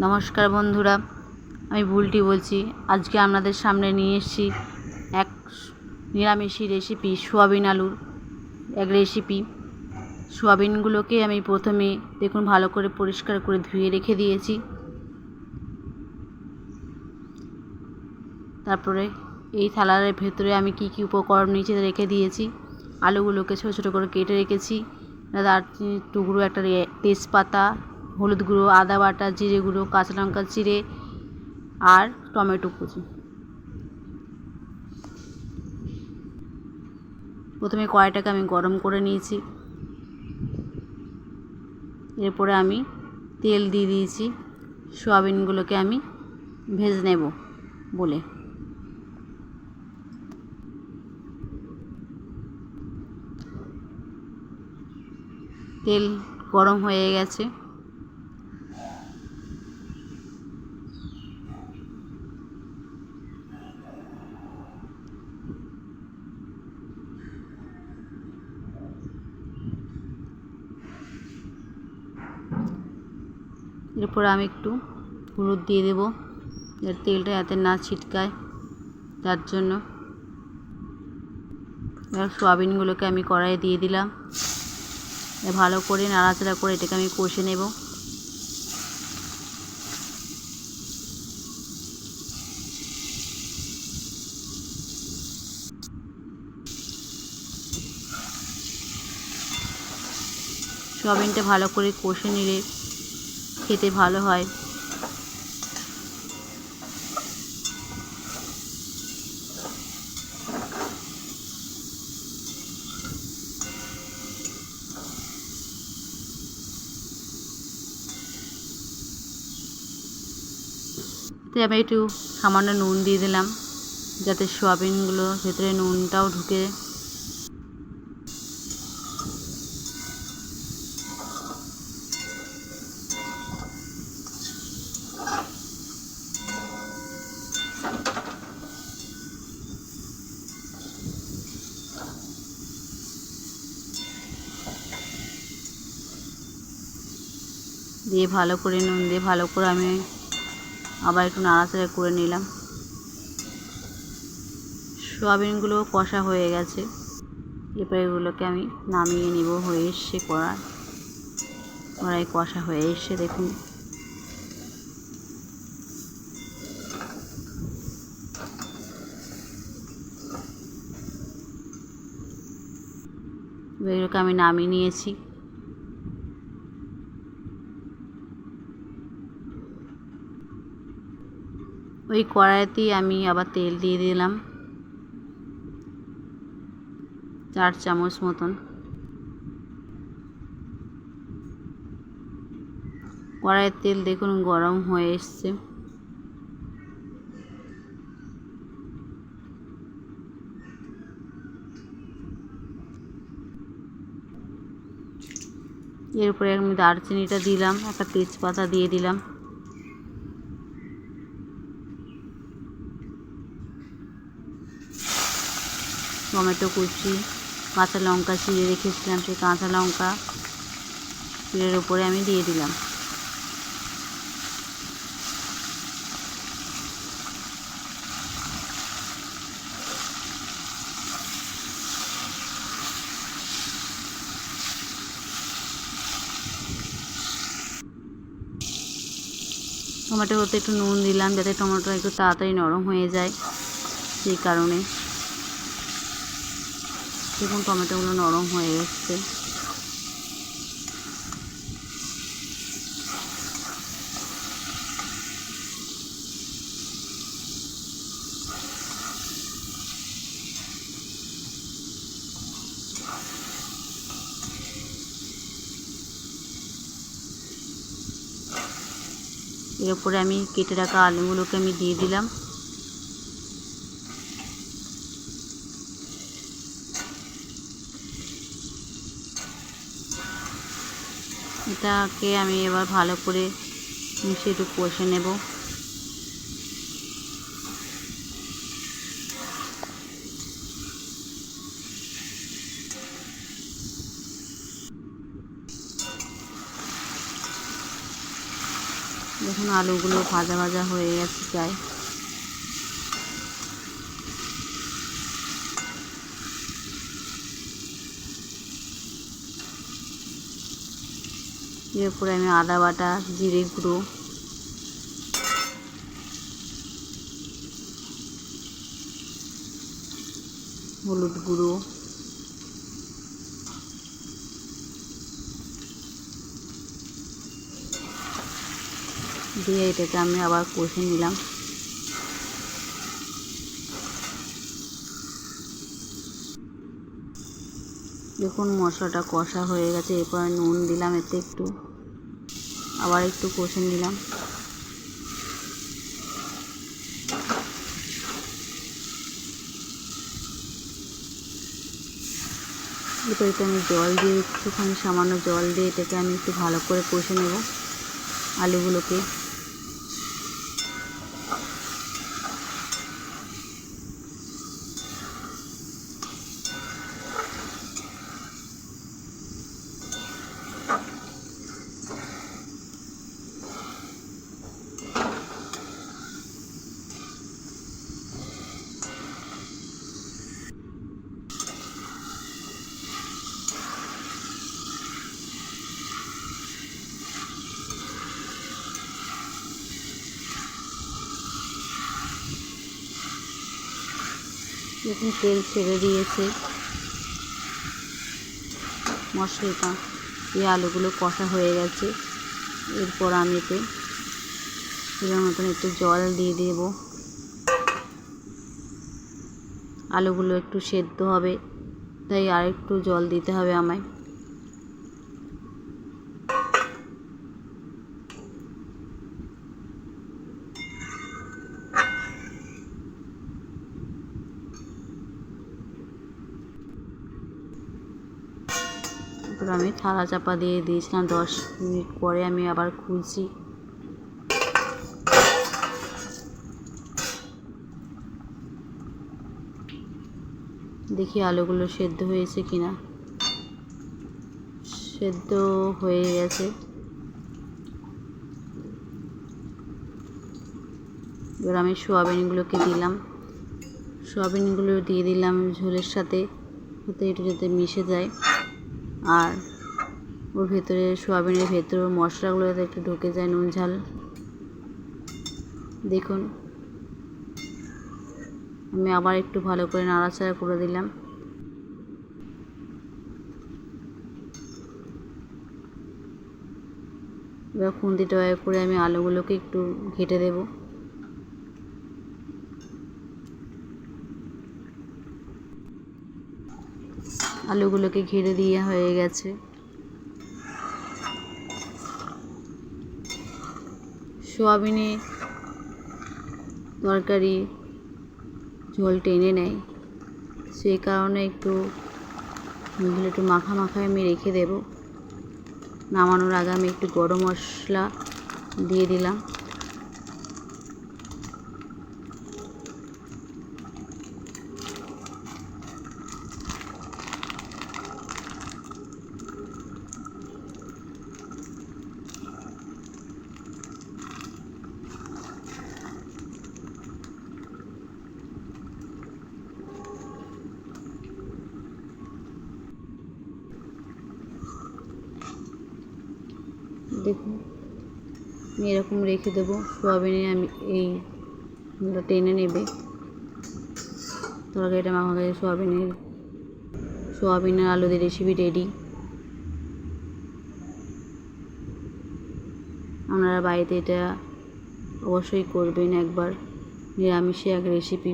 নমস্কার বন্ধুরা, আমি বুলটি বলছি। আজকে আপনাদের সামনে নিয়ে এসেছি এক নিরামিষি রেসিপি, সোয়াবিন আলুর এক রেসিপি। সোয়াবিনগুলোকে আমি প্রথমে দেখুন ভালো করে পরিষ্কার করে ধুয়ে রেখে দিয়েছি। তারপরে এই থালার ভেতরে আমি কি কি উপকরণ নিচে রেখে দিয়েছি। আলুগুলোকে ছোটো ছোটো করে কেটে রেখেছি, দারচিনির টুকরো, একটা তেজপাতা, হলুদ গুঁড়ো, আদা বাটা, জিরে গুঁড়ো, কাঁচা লঙ্কা চিড়ে আর টমেটো কুচি। প্রথমে কড়াইটাকে আমি গরম করে নিয়েছি। এরপরে আমি তেল দিয়ে দিয়েছি সোয়াবিনগুলোকে আমি ভেজে নেব বলে। তেল গরম হয়ে গেছে। এরপর আমি একটু হলুদ দিয়ে দেব, যাতে তেলটা যাতে না ছিটকায়, তার জন্য। এবার সোয়াবিনগুলোকে আমি কড়াইয়ে দিয়ে দিলাম। ভালো করে নাড়াচাড়া করে এটাকে আমি কষে নেব। সোয়াবিনটা ভালো করে কষে নিলে খেতে ভালো হয়। তো আমি একটু সামান্য নুন দিয়ে দিলাম, যাতে সোয়াবিনগুলো ভেতরে নুনটাও ঢুকে। দিয়ে ভালো করে নুন দিয়ে ভালো করে আমি আবার একটু নাড়াচাড়া করে নিলাম। সোয়াবিনগুলো কষা হয়ে গেছে। এরপর এগুলোকে আমি নামিয়ে নেব। হয়ে এসছে কড়াই কষা হয়ে এসছে, দেখুন। এগুলোকে আমি নামিয়ে নিয়েছি। ওই কড়াইতেই আমি আবার তেল দিয়ে দিলাম 4 চামচ মতন। কড়াইয়ের তেল দেখুন গরম হয়ে এসছে। এরপরে আমি দারচিনিটা দিলাম, একটা তেজপাতা দিয়ে দিলাম। টমেটো কুচি, কাঁচা লঙ্কা চিড়ে রেখেছিলাম, সেই কাঁচা লঙ্কা চিড়ের উপরে আমি দিয়ে দিলাম। টমেটোতে একটু নুন দিলাম, যাতে টমেটো একটু তাড়াতাড়ি নরম হয়ে যায়, সেই কারণে। দেখুন টমেটোগুলো নরম হয়ে এসছে। এর উপরে আমি কেটে রাখা আলুগুলোকে আমি দিয়ে দিলাম। এটাকে আমি এবার ভালো করে মিশিয়ে একটু কষে নেব। দেখুন আলুগুলো ভাজা ভাজা হয়ে গেছে প্রায়। এরপরে আমি আদা বাটা, জিরে গুঁড়ো, হলুদ গুঁড়ো, দিয়ে এটাকে আমি আবার কষে নিলাম। দেখুন মশলাটা কষা হয়ে গেছে। এরপর নুন দিলাম এতে একটু, আবার একটু কষে নিলাম। এরপর আমি জল দিয়ে একটুখানি সামান্য জল দিয়ে এটাকে আমি একটু ভালো করে কষে নেব আলুগুলোকে। দেখুন তেল ছেড়ে দিয়েছে মশলাটা, এই আলুগুলো কষা হয়ে গেছে। এরপর আমি এতে এর মতন একটু জল দিয়ে দেব। আলুগুলো একটু সেদ্ধ হবে, তাই আর একটু জল দিতে হবে আমায়। তারপর আমি থালা চাপা দিয়ে দিয়েছিলাম। 10 মিনিট পরে আমি আবার খুলছি। দেখি আলুগুলো সেদ্ধ হয়েছে কিনা। সেদ্ধ হয়ে গেছে। এবার আমি সোয়াবিনগুলোকে দিলাম। সোয়াবিনগুলো দিয়ে দিলাম ঝোলের সাথে, যাতে একটু যাতে মিশে যায়, আর ওর ভেতরে সোয়াবিনের ভেতরে মশলাগুলো যাতে একটু ঢুকে যায়, নুন ঝাল। দেখুন আমি আবার একটু ভালো করে নাড়াচাড়া করে দিলাম। এবার খুন্তিটা করে আমি আলুগুলোকে একটু ঘেটে দেব। আলুগুলোকে ঘিরে দিয়ে হয়ে গেছে। সোয়াবিনে তরকারি ঝোল টেনে নেয়, সেই কারণে একটু মাখা মাখা আমি রেখে দেব। নামানোর আগে আমি একটু গরম মশলা দিয়ে দিলাম। দেখুন আমি এরকম রেখে দেবো। সোয়াবিনে আমি এই টেনে নেবে তরকারিটা মাখা হয়ে। সোয়াবিনের আলু দিয়ে রেসিপি রেডি। আপনারা বাড়িতে এটা অবশ্যই করবেন একবার। নিরামিষে এক রেসিপি।